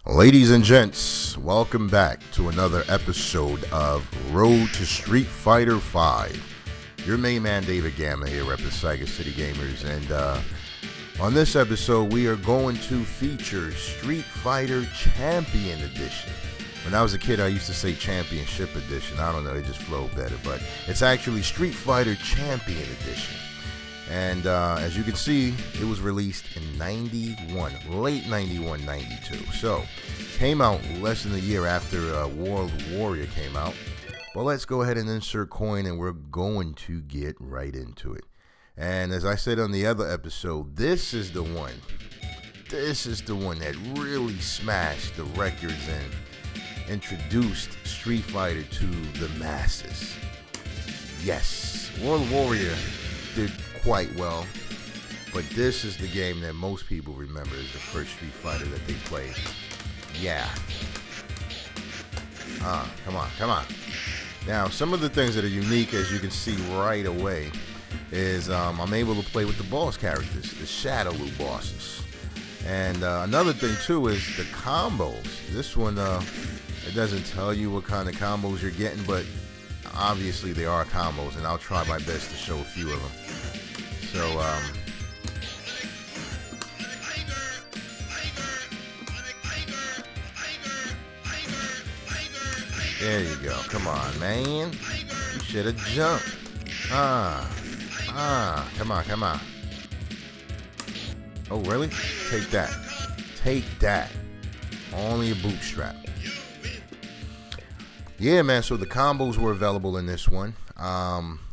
Ladies and gents, welcome back to another episode of Road to Street Fighter V. Your main man David Gamma here at the SygacityGamers, and on this episode we are going to feature Street Fighter Champion Edition. When I was a kid I used to say Championship Edition. I don't know, it just flowed better, but it's actually Street Fighter Champion Edition. And as you can see, it was released in 91, late 91, 92. So, came out less than a year after World Warrior came out. But let's go ahead and insert coin, and we're going to get right into it. And as I said on the other episode, this is the one. This is the one that really smashed the records and introduced Street Fighter to the masses. Yes, World Warrior did quite well, but this is the game that most people remember as the first Street Fighter that they played. Yeah. Come on. Now, some of the things that are unique, as you can see right away, is I'm able to play with the boss characters, the Shadow Loop bosses. And another thing too is the combos. This one, it doesn't tell you what kind of combos you're getting, but obviously they are combos, and I'll try my best to show a few of them. So, there you go. Come on, man. You should have jumped. Come on. Oh, really? Take that. Take that. Only a bootstrap. Yeah, man, so the combos were available in this one.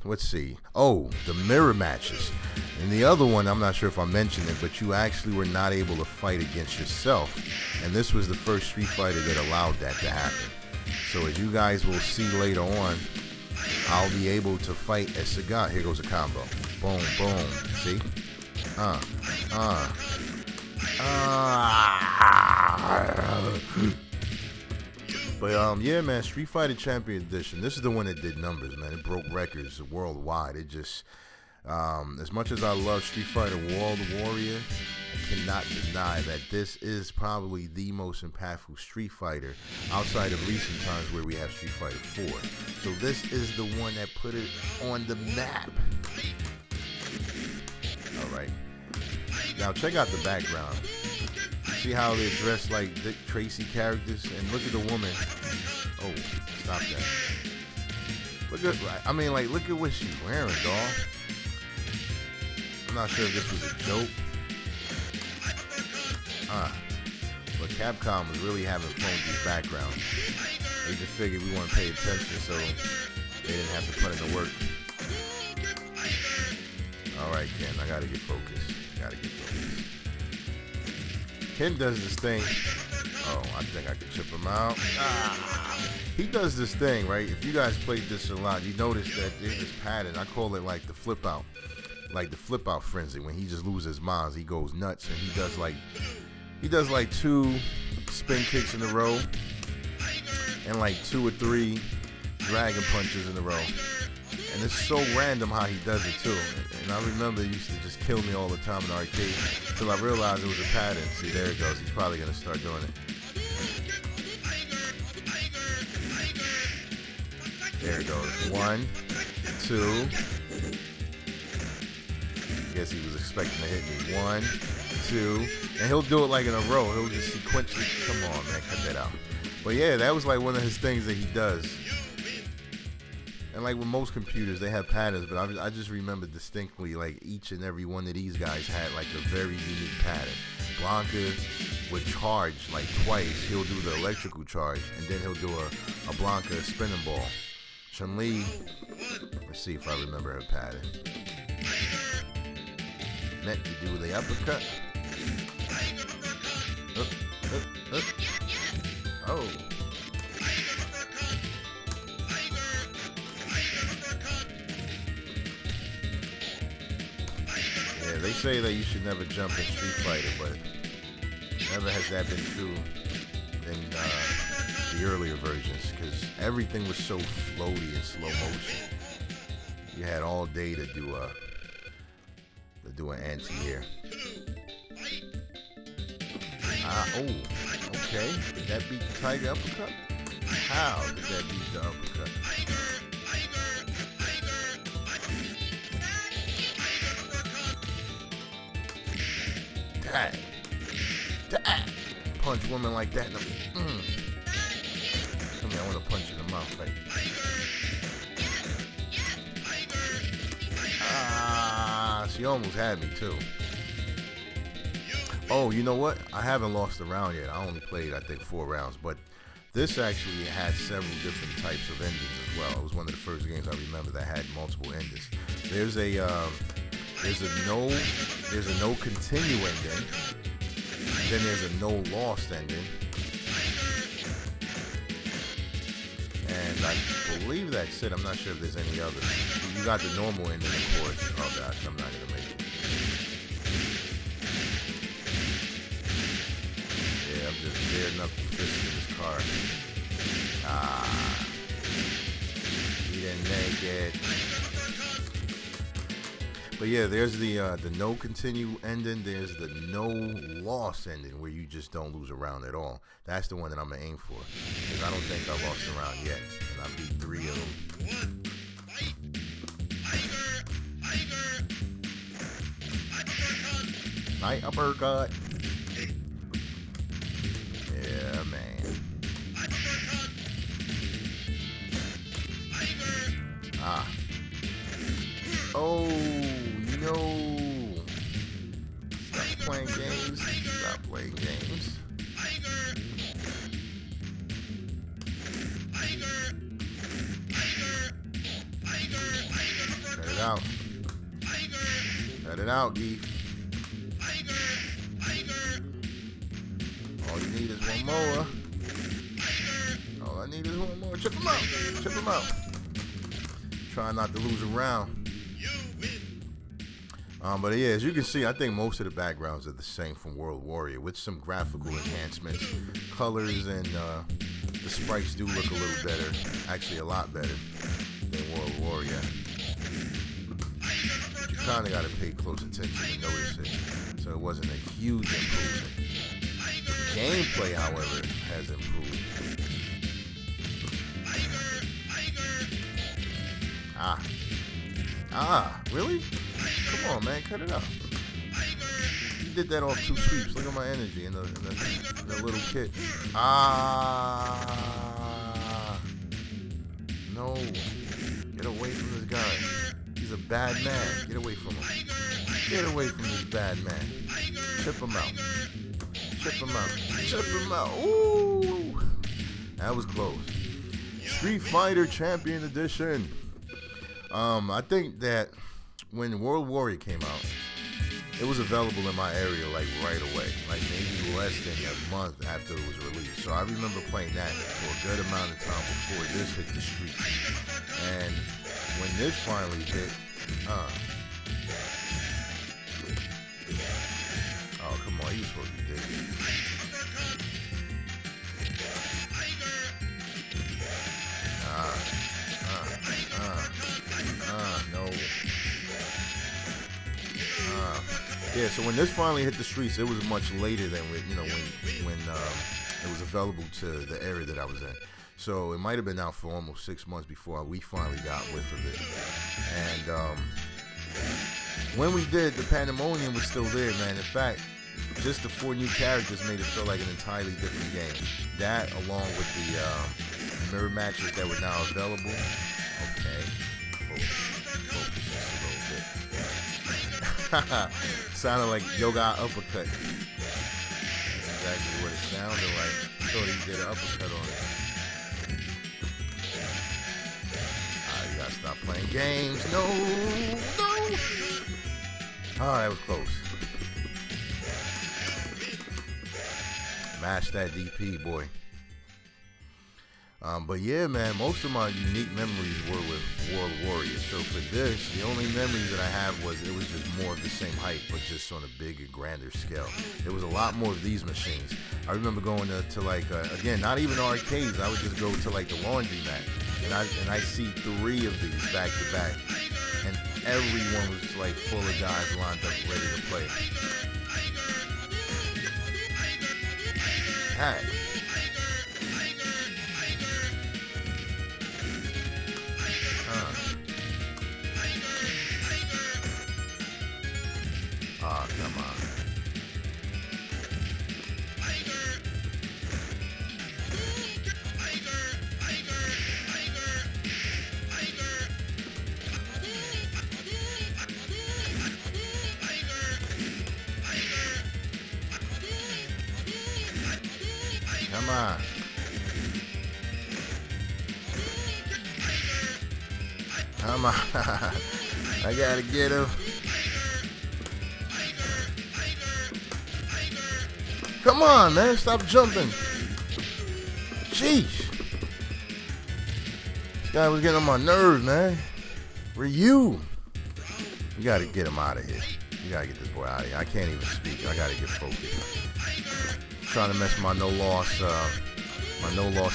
Let's see. Oh, the mirror matches. In the other one, I'm not sure if I mentioned it, but you actually were not able to fight against yourself. And this was the first Street Fighter that allowed that to happen. So as you guys will see later on, I'll be able to fight as Sagat. Here goes a combo. Boom, boom. See? But yeah, man, Street Fighter Champion Edition. This is the one that did numbers, man. It broke records worldwide. It just, as much as I love Street Fighter World Warrior, I cannot deny that this is probably the most impactful Street Fighter outside of recent times where we have Street Fighter 4. So this is the one that put it on the map. All right. Now check out the background. See how they're dressed like Dick Tracy characters, and look at the woman. Oh, stop that! Look at what she's wearing, dawg. I'm not sure if this was a joke. But Capcom was really having fun with these backgrounds. They just figured we want to pay attention, so they didn't have to put in the work. All right, Ken, I gotta get focused. Ken does this thing. Oh, I think I could chip him out. He does this thing, right? If you guys played this a lot, you notice that there's this pattern. I call it like the flip out. Like the flip out frenzy. When he just loses his mind, he goes nuts, and he does like 2 spin kicks in a row and like 2 or 3 dragon punches in a row. And it's so random how he does it too. And I remember it used to just kill me all the time in the arcade until I realized it was a pattern. See, there it goes. He's probably going to start doing it. There it goes. 1, 2. I guess he was expecting to hit me. 1, 2. And he'll do it like in a row. He'll just sequentially. Come on, man. Cut that out. But yeah, that was like one of his things that he does. And like with most computers, they have patterns, but I just remember distinctly, like each and every one of these guys had like a very unique pattern. Blanca would charge like twice. He'll do the electrical charge, and then he'll do a Blanca spinning ball. Chun-Li, let's see if I remember her pattern. Net, you do the uppercut. Oh. They say that you should never jump in Street Fighter, but never has that been true in the earlier versions, because everything was so floaty in slow motion. You had all day to do an anti-air. Okay, did that beat the Tiger uppercut? How did that beat the uppercut? Dang. Dang. Punch women like that. Tell me I want to punch you in the mouth. Like. Ah, she almost had me too. Oh, you know what? I haven't lost a round yet. I only played, I think, 4 rounds. But this actually had several different types of endings as well. It was one of the first games I remember that had multiple endings. There's a no continue ending. Then there's a no lost ending. And I believe that's it. I'm not sure if there's any others. You got the normal ending, of course. Oh gosh, I'm not gonna make it. Yeah, I'm just daring up the fist in this car. Ah, he didn't make it. But yeah, there's the no continue ending. There's the no loss ending where you just don't lose a round at all. That's the one that I'm gonna aim for, because I don't think I lost a round yet, and I beat 3 of them. Night uppercut. Yeah, man. Ah. Oh, no. Stop playing games. Stop playing games. Cut it out. Cut it out, Geef. All you need is one more. All I need is one more. Chip him out. Chip him out. Try not to lose a round. But yeah, as you can see, I think most of the backgrounds are the same from World Warrior, with some graphical enhancements. Colors and the sprites do look a little better. Actually, a lot better than World Warrior. But you kind of got to pay close attention to notice it. So it wasn't a huge improvement. The gameplay, however, has improved. Really? Come on, man, cut it out. You did that off 2 sweeps. Look at my energy in the little kit. No. Get away from this guy. He's a bad man. Get away from him. Get away from this bad man. Chip him out. Chip him out. Chip him out. Ooh. That was close. Street Fighter Champion Edition. I think that when World Warrior came out, it was available in my area like right away, like maybe less than a month after it was released. So I remember playing that for a good amount of time before this hit the streets. And when this finally hit, oh come on, you supposed to be dead. No. Yeah, so when this finally hit the streets, it was much later than when it was available to the area that I was in. So it might have been out for almost 6 months before we finally got whiff of it. And when we did, the pandemonium was still there, man. In fact, just the 4 new characters made it feel like an entirely different game. That, along with the mirror matches that were now available. Okay. Focus just a little bit. Sounded like Yoga uppercut. That's exactly what it sounded like. I thought he did an uppercut on it. You gotta stop playing games. No. Oh, that was close. Mash that DP, boy. But yeah, man, most of my unique memories were with World Warrior. So for this, the only memories that I have was it was just more of the same hype, but just on a bigger, grander scale. There was a lot more of these machines. I remember going to like, again, not even arcades. I would just go to like the laundromat, and I see 3 of these back to back, and everyone was like full of guys lined up ready to play. Alright. Oh, come on. Come on. Come on. I gotta get him. Come on, man. Stop jumping. Jeez. This guy was getting on my nerves, man. Ryu. You gotta get him out of here. You gotta get this boy out of here. I can't even speak. I gotta get focused. Trying to mess my no loss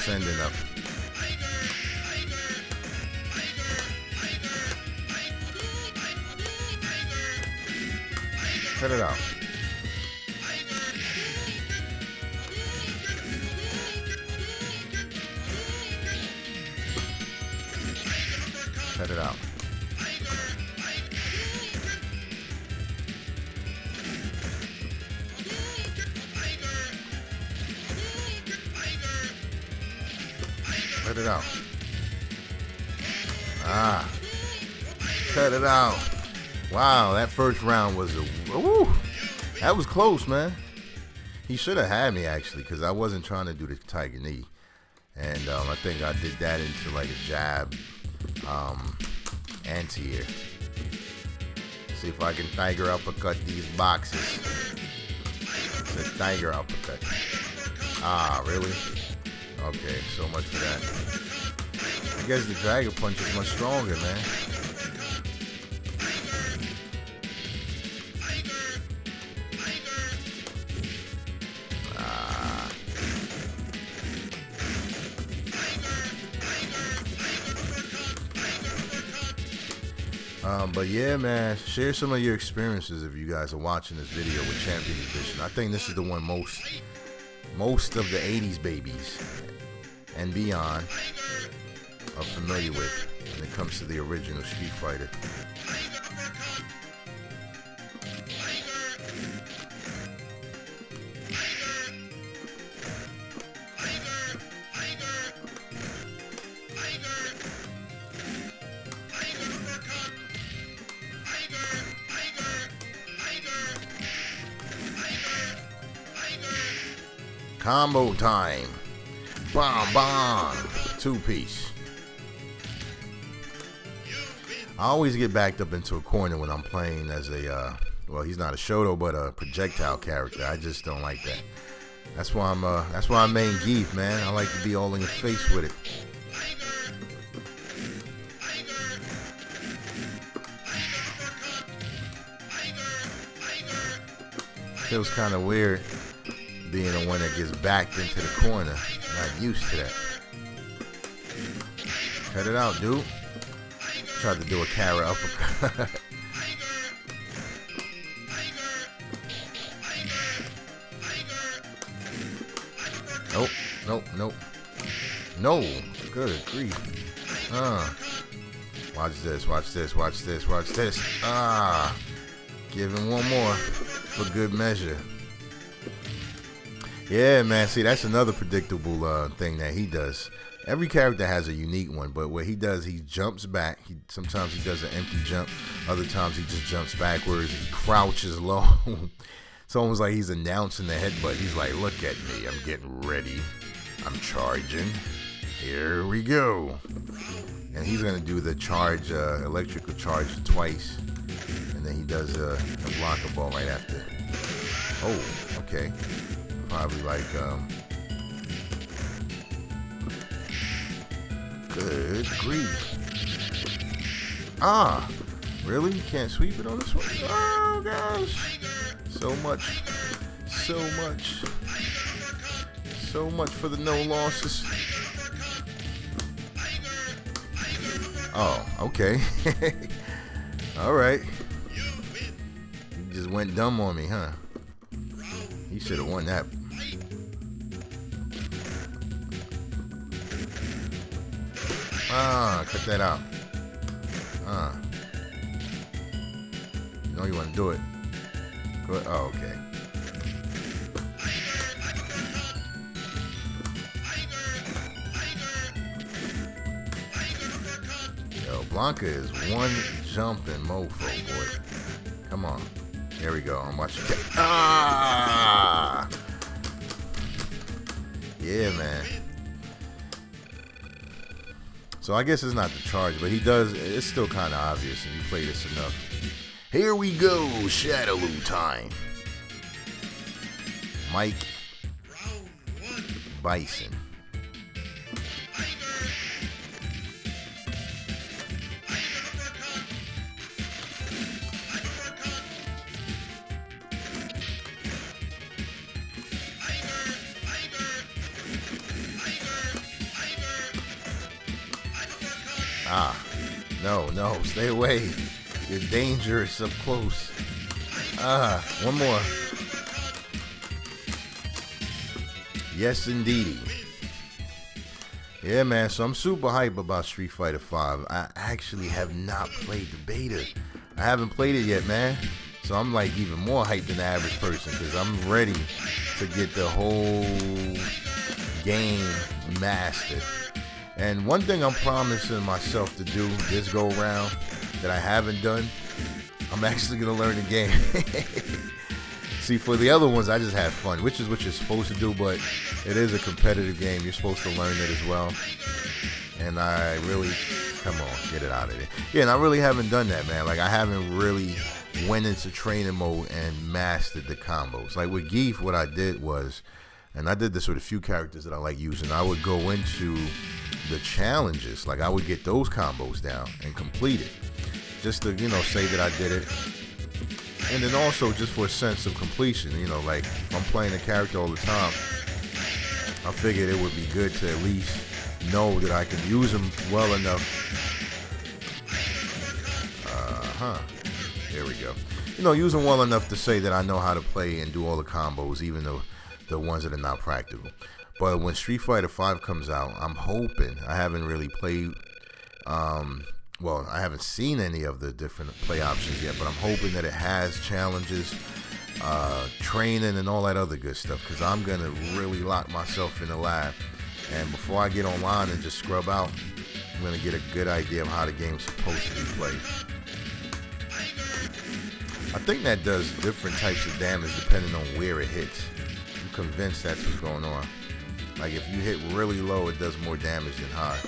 ending up. Cut it out. Cut it out. Cut it out. Ah. Cut it out. Wow, that first round was that was close, man. He should have had me, actually, because I wasn't trying to do the tiger knee. And I think I did that into like a jab anti-air. See if I can tiger uppercut these boxes. It's a tiger uppercut. Ah, really? Okay, so much for that. I guess the Dragon Punch is much stronger, man. But yeah, man, share some of your experiences if you guys are watching this video with Champion Edition. I think this is the one most of the 80s babies and beyond are familiar with when it comes to the original Street Fighter. Combo time. Bomb, bomb. Two-piece. I always get backed up into a corner when I'm playing as a, well, he's not a Shoto, but a projectile character. I just don't like that. That's why I'm main Geef, man. I like to be all in your face with it. Feels kind of weird being the one that gets backed into the corner. Not used to that. Cut it out, dude. Tried to do a carrot uppercut. Nope, nope, nope. No. Good grief. Watch this, watch this, watch this, watch this. Give him one more for good measure. Yeah, man. See, that's another predictable thing that he does. Every character has a unique one, but what he does, he jumps back. Sometimes he does an empty jump. Other times he just jumps backwards. He crouches low. It's almost like he's announcing the headbutt. He's like, look at me. I'm getting ready. I'm charging. Here we go. And he's going to do the charge, electrical charge twice. And then he does a blocker ball right after. Oh, okay. Probably like, good grief. Really? You can't sweep it on this one? Oh, gosh. So much. So much. So much for the no losses. Oh, okay. All right. He just went dumb on me, huh? He should have won that. Cut that out. You know you want to do it. Good. Oh, okay. Yo, Blanca is one jumping mofo, boy. Come on. Here we go. I'm watching. Yeah, man. So I guess it's not the charge, but he does. It's still kind of obvious if you play this enough. Here we go. Shadowloo time. Mike Bison. No, stay away. You're dangerous up close. One more. Yes, indeedy. Yeah, man, so I'm super hype about Street Fighter V. I actually have not played the beta. I haven't played it yet, man. So I'm like even more hyped than the average person because I'm ready to get the whole game mastered. And one thing I'm promising myself to do this go around that I haven't done, I'm actually going to learn the game. See, for the other ones, I just had fun, which is what you're supposed to do, but it is a competitive game. You're supposed to learn it as well. And I really, come on, get it out of there. Yeah, and I really haven't done that, man. Like, I haven't really went into training mode and mastered the combos. Like with Geef, what I did was, and I did this with a few characters that I like using, I would go into the challenges, like I would get those combos down and complete it, just to, you know, say that I did it. And then also just for a sense of completion, you know, like if I'm playing a character all the time, I figured it would be good to at least know that I can use them well enough. There we go. You know, use them well enough to say that I know how to play and do all the combos, even though the ones that are not practical. But when Street Fighter V comes out, I'm hoping, I haven't really played, well, I haven't seen any of the different play options yet, but I'm hoping that it has challenges, training, and all that other good stuff, because I'm going to really lock myself in the lab. And before I get online and just scrub out, I'm going to get a good idea of how the game's supposed to be played. I think that does different types of damage depending on where it hits. I'm convinced that's what's going on. Like if you hit really low, it does more damage than high.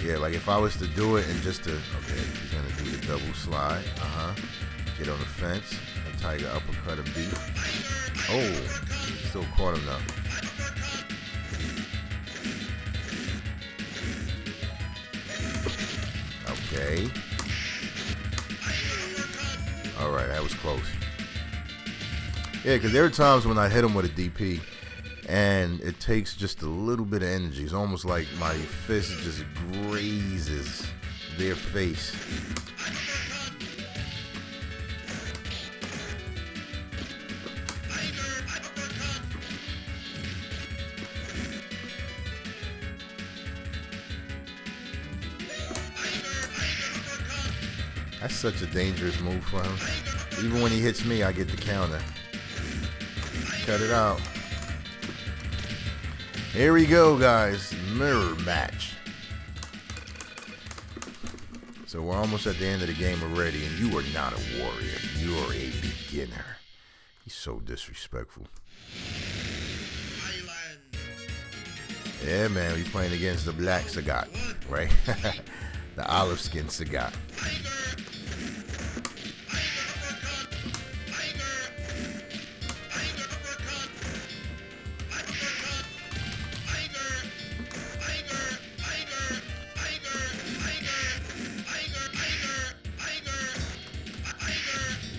Yeah, like if I was to do it and just to, okay, he's gonna do the double slide. Get on the fence. A tiger uppercut a beat. Oh, still caught him though. Okay. All right, that was close. Yeah, because there are times when I hit him with a DP and it takes just a little bit of energy. It's almost like my fist just grazes their face. That's such a dangerous move for him. Even when he hits me, I get the counter. Cut it out. Here we go, guys. Mirror match. So we're almost at the end of the game already, and you are not a warrior. You are a beginner. He's so disrespectful. Yeah, man, we playing against the black Sagat, right? The olive skin Sagat.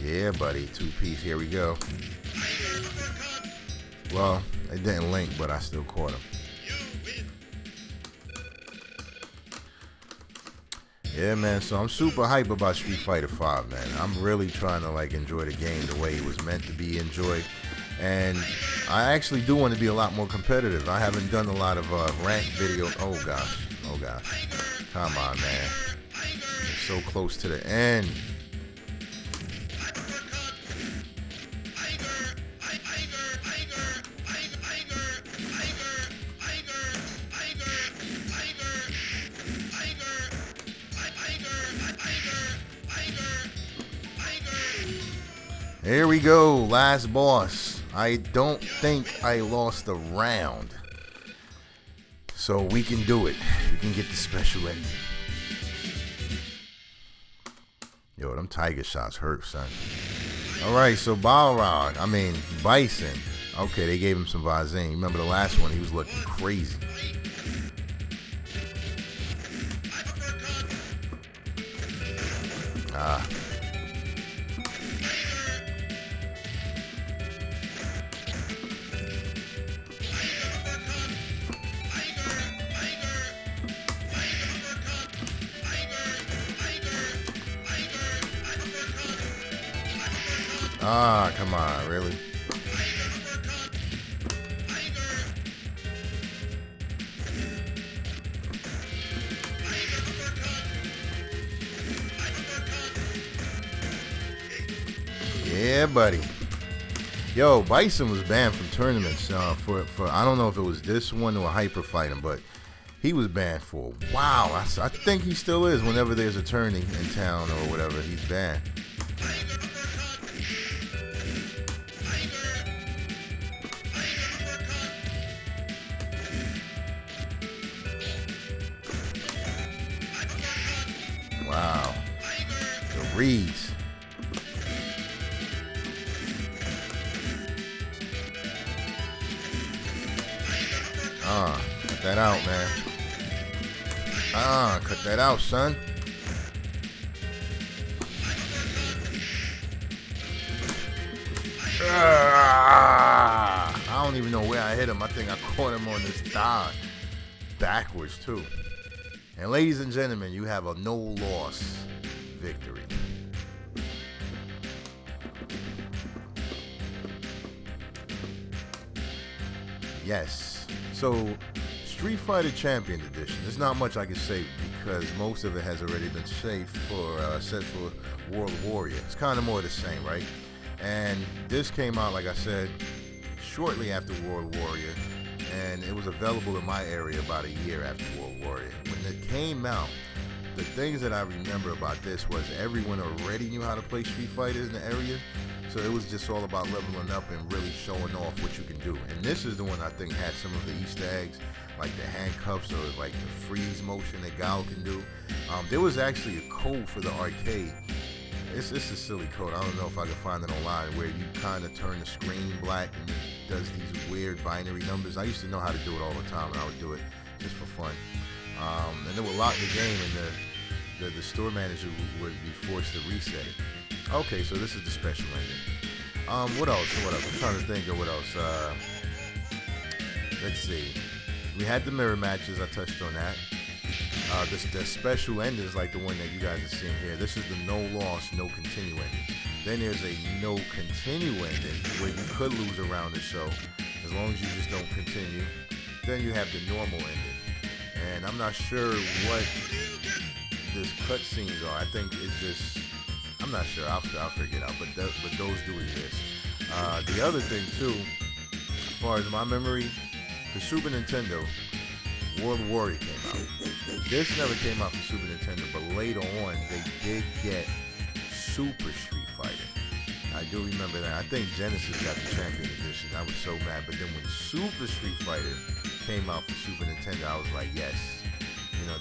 Yeah, buddy, two-piece, here we go. Well, it didn't link, but I still caught him. Yeah, man, so I'm super hype about Street Fighter V, man. I'm really trying to, like, enjoy the game the way it was meant to be enjoyed. And I actually do want to be a lot more competitive. I haven't done a lot of ranked videos. Oh, gosh. Oh gosh. Come on, man. We're so close to the end. Here we go, last boss. I don't think I lost a round. So we can do it. We can get the special ending. Yo, them tiger shots hurt, son. Alright, so Balrog, Bison. Okay, they gave him some Vazine. Remember the last one, he was looking crazy. Come on, really? Yeah, buddy. Yo, Bison was banned from tournaments for I don't know if it was this one or Hyper Fighting, but he was banned for a while. I think he still is. Whenever there's a tourney in town or whatever, he's banned. Wow. The reads. Cut that out, man. Cut that out, son. I don't even know where I hit him. I think I caught him on this thigh. Backwards, too. And ladies and gentlemen, you have a no-loss victory. World. So, Street Fighter Champion Edition. There's not much I can say because most of it has already been set for World Warrior. It's kind of more the same, right? And this came out, like I said, shortly after World Warrior, and it was available in my area about a year after World Warrior. When it came out, the things that I remember about this was everyone already knew how to play Street Fighter in the area, so it was just all about leveling up and really showing off what you can do. And this is the one I think had some of the Easter eggs, like the handcuffs or like the freeze motion that Gao can do. There was actually a code for the arcade. It's a silly code. I don't know if I can find it online, where you kind of turn the screen black and it does these weird binary numbers. I used to know how to do it all the time, and I would do it just for fun. And it would lock the game, and the store manager would be forced to reset it. Okay, so this is the special ending. What else? I'm trying to think of what else. Let's see. We had the mirror matches. I touched on that. The special ending is like the one that you guys are seeing here. This is the no loss, no continue ending. Then there's a no continue ending where you could lose a round or so, as long as you just don't continue. Then you have the normal ending. And I'm not sure what this cutscenes are. I think it's just, I'm not sure. I'll figure it out. But those do exist. The other thing too, as far as my memory, for Super Nintendo, World Warrior came out. This never came out for Super Nintendo, but later on they did get Super Street Fighter. I do remember that. I think Genesis got the Champion Edition. I was so mad. But then when Super Street Fighter came out for Super Nintendo, I was like, yes,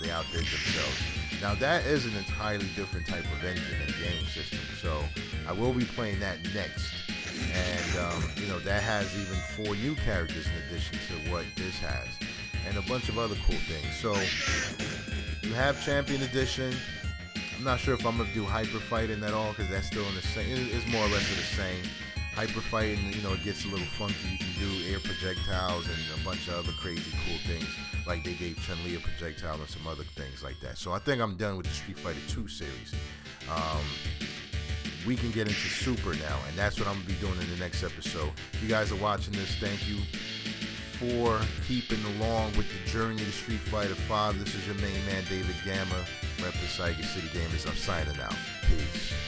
they outdid themselves. Now that is an entirely different type of engine and game system, so I will be playing that next. And that has even 4 new characters in addition to what this has, and a bunch of other cool things. So you have Champion Edition. I'm not sure if I'm gonna do Hyper Fighting at all, because that's still in the same. It's more or less of the same. Hyper Fighting, it gets a little funky. You can do air projectiles and a bunch of other crazy cool things, like they gave Chun-Li a projectile and some other things like that. So I think I'm done with the Street Fighter 2 series. We can get into Super now, and that's what I'm gonna be doing in the next episode. If you guys are watching this, thank you for keeping along with the journey to Street Fighter V. This is your main man, David Gamma, rep the Sega City Gamers. I'm signing out. Peace.